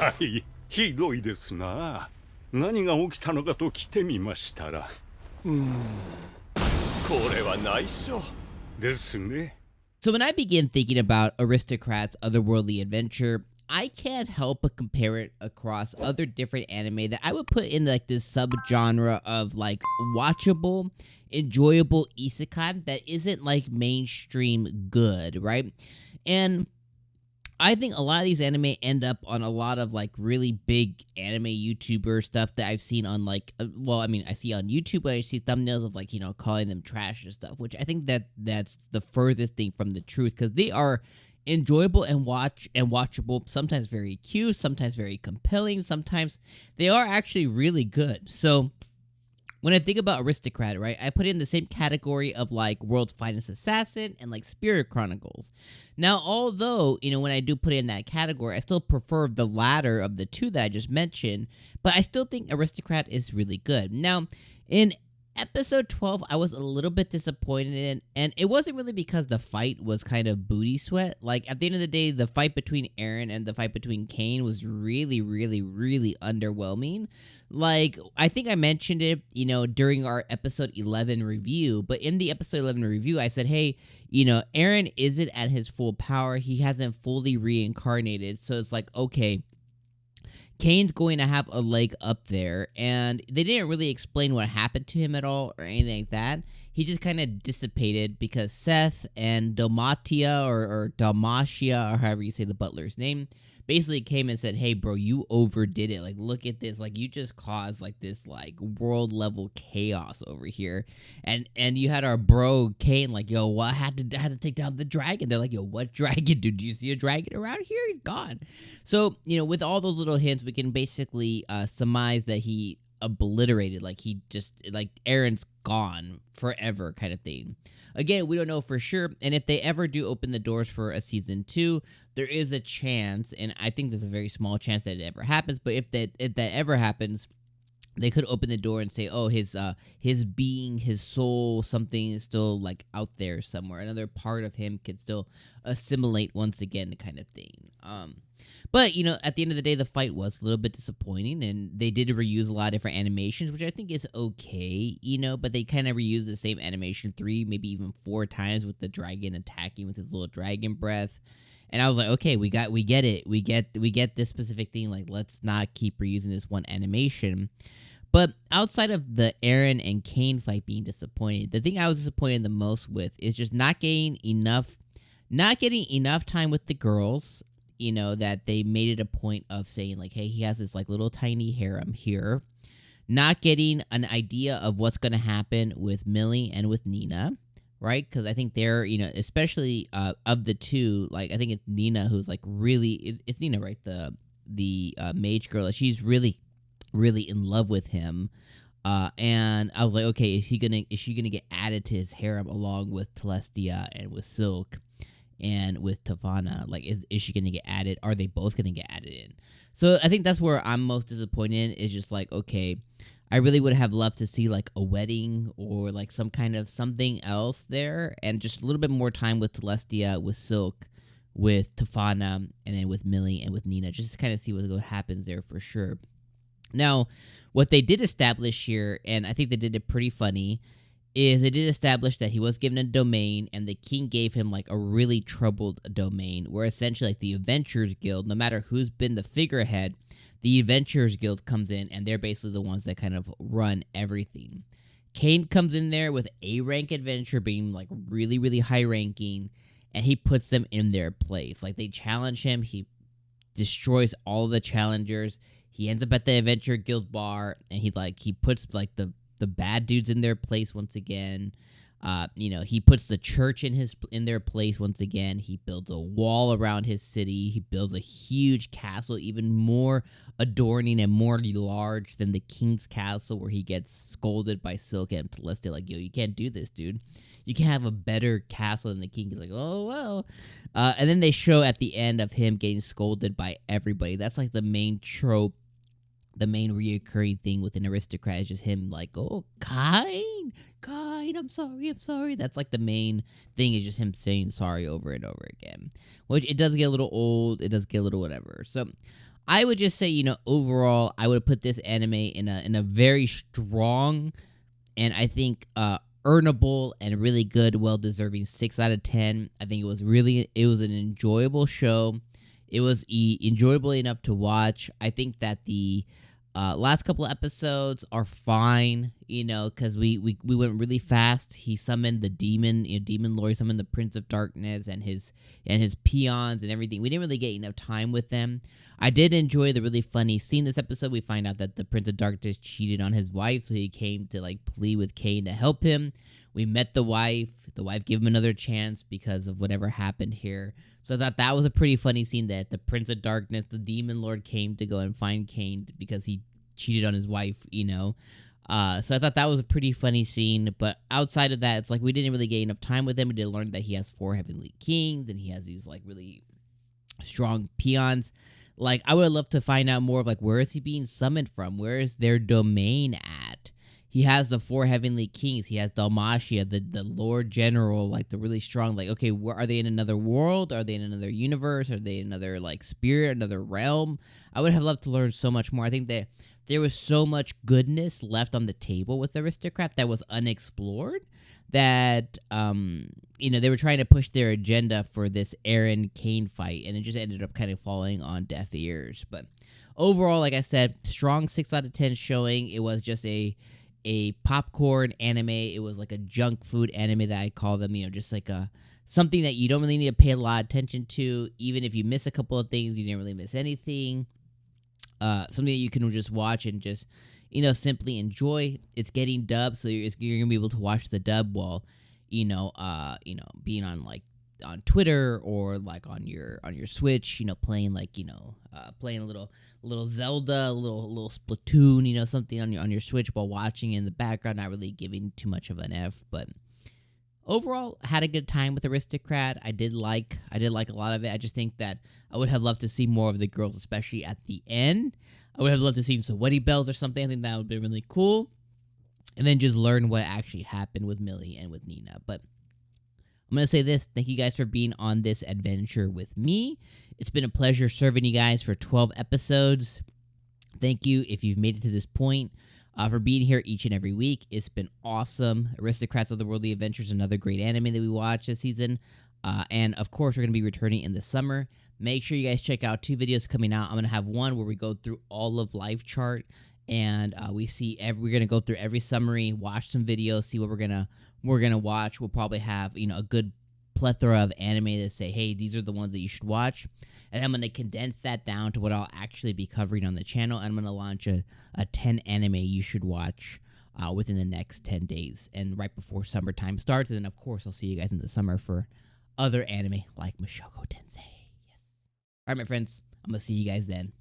はい、ひどいですな。何が起きたのかと来てみましたら。これは内緒ですね。So when I begin thinking about Aristocrats' otherworldly adventure, I can't help but compare it across other different anime that I would put in like this subgenre of like watchable, enjoyable isekai that isn't like mainstream good, right? And I think a lot of these anime end up on a lot of like really big anime YouTuber stuff that I've seen on like, well, I mean, I see on YouTube, but I see thumbnails of like, calling them trash and stuff, which I think that's the furthest thing from the truth because they are enjoyable and watchable, sometimes very cute, sometimes very compelling, sometimes they are actually really good. So when I think about Aristocrat, right, I put it in the same category of like World's Finest Assassin and like Spirit Chronicles. Now, although, when I do put it in that category, I still prefer the latter of the two that I just mentioned, but I still think Aristocrat is really good. Now, in episode 12, I was a little bit disappointed in, and it wasn't really because the fight was kind of booty sweat. Like, at the end of the day, the fight between Eren and the fight between Cain was really, really, really underwhelming. Like, I think I mentioned it, during our episode 11 review, but in the episode 11 review, I said, hey, Eren isn't at his full power. He hasn't fully reincarnated, so it's like, okay, Cain's going to have a leg up there, and they didn't really explain what happened to him at all or anything like that. He just kind of dissipated because Seth and Dalmatia or Dalmatia, or however you say the butler's name, basically came and said, hey, bro, you overdid it. Like, look at this. Like, you just caused, like, this, like, world-level chaos over here. And you had our bro, Cain, like, yo, well, I had to take down the dragon. They're like, yo, what dragon? Did you see a dragon around here? He's gone. So, with all those little hints, we can basically surmise that he obliterated, like he just, like Eren's gone forever kind of thing. Again, we don't know for sure, and if they ever do open the doors for a season 2, there is a chance, and I think there's a very small chance that it ever happens, but if that ever happens, they could open the door and say, oh, his being, his soul, something is still like out there somewhere. Another part of him could still assimilate once again, kind of thing. But, at the end of the day, the fight was a little bit disappointing, and they did reuse a lot of different animations, which I think is okay, but they kind of reused the same animation 3, maybe even 4 times with the dragon attacking with his little dragon breath. And I was like, okay, we get it. We get this specific thing. Like, let's not keep reusing this one animation. But outside of the Eren and Cain fight being disappointing, the thing I was disappointed the most with is just not getting enough time with the girls. That they made it a point of saying, like, hey, he has this, like, little tiny harem here. Not getting an idea of what's going to happen with Millie and with Nina, right? Because I think they're, especially of the two, like, I think it's Nina who's, like, really... It's Nina, right? The mage girl. She's really, really in love with him. And I was like, okay, is she gonna get added to his harem along with Celestia and with Silk? And with Tavana, like, is she going to get added? Are they both going to get added in? So I think that's where I'm most disappointed, is just like, okay, I really would have loved to see, like, a wedding or, like, some kind of something else there, and just a little bit more time with Celestia, with Silk, with Tavana, and then with Millie and with Nina, just to kind of see what happens there for sure. Now, what they did establish here, and I think they did it pretty funny, is they did establish that he was given a domain, and the king gave him, like, a really troubled domain, where essentially, like, the Adventurers Guild, no matter who's been the figurehead, the Adventurers Guild comes in, and they're basically the ones that kind of run everything. Cain comes in there with A-rank adventure being, like, really, really high-ranking, and he puts them in their place. Like, they challenge him, he destroys all the challengers, he ends up at the Adventure Guild bar, and he puts, like, the bad dudes in their place once again. He puts the church in their place once again. He builds a wall around his city. He builds a huge castle, even more adorning and more large than the king's castle, where he gets scolded by Silk and Celestia, like, yo, you can't do this, dude. You can't have a better castle than the king. He's like, oh, well. And then they show at the end of him getting scolded by everybody. That's like the main trope. The main reoccurring thing with an aristocrat is just him like, oh, Cain, I'm sorry. That's like the main thing, is just him saying sorry over and over again. Which, it does get a little old, it does get a little whatever. So, I would just say, overall, I would put this anime in a very strong and I think earnable and really good, well-deserving 6 out of 10. I think it was an enjoyable show. It was enjoyable enough to watch. I think that the last couple of episodes are fine, because we went really fast. He summoned the demon, Demon Lord summoned the Prince of Darkness and his peons and everything. We didn't really get enough time with them. I did enjoy the really funny scene this episode. We find out that the Prince of Darkness cheated on his wife, so he came to plead with Cain to help him. We met the wife. The wife gave him another chance because of whatever happened here. So I thought that was a pretty funny scene that the Prince of Darkness, the Demon Lord, came to go and find Cain because he cheated on his wife, So I thought that was a pretty funny scene. But outside of that, it's we didn't really get enough time with him. We did learn that he has 4 heavenly kings and he has these really strong peons. I would have loved to find out more of where is he being summoned from? Where is their domain at? He has the 4 heavenly kings. He has Dalmatia, the Lord General, the really strong. Okay, where are they in another world? Are they in another universe? Are they in another spirit, another realm? I would have loved to learn so much more. I think that there was so much goodness left on the table with Aristocrat that was unexplored. That they were trying to push their agenda for this Eren Cain fight, and it just ended up kind of falling on deaf ears. But overall, like I said, strong 6 out of 10 showing. It was just a popcorn anime. It was a junk food anime that I call them. Just something that you don't really need to pay a lot of attention to. Even if you miss a couple of things, you didn't really miss anything. Something that you can just watch and just simply enjoy. It's getting dubbed, so you're gonna be able to watch the dub while being on on Twitter or on your Switch, playing playing a little Zelda, a little Splatoon, something on your Switch while watching in the background, not really giving too much of an F. But overall, had a good time with Aristocrat. I did like a lot of it. I just think that I would have loved to see more of the girls, especially at the end. I would have loved to see some sweaty bells or something. I think that would be really cool. And then just learn what actually happened with Millie and with Nina. But I'm going to say this. Thank you guys for being on this adventure with me. It's been a pleasure serving you guys for 12 episodes. Thank you if you've made it to this point. For being here each and every week. It's been awesome. Aristocrats Otherworldly Adventures, another great anime that we watched this season. And of course, we're going to be returning in the summer. Make sure you guys check out 2 videos coming out. I'm going to have one where we go through all of Life Chart. And we're going to go through every summary, watch some videos, see what we're gonna watch. We'll probably have a good plethora of anime that say, hey, these are the ones that you should watch. And I'm going to condense that down to what I'll actually be covering on the channel. And I'm going to launch a 10 anime you should watch within the next 10 days and right before summertime starts. And then, of course, I'll see you guys in the summer for other anime like Mushoku Tensei. Yes. All right, my friends. I'm going to see you guys then.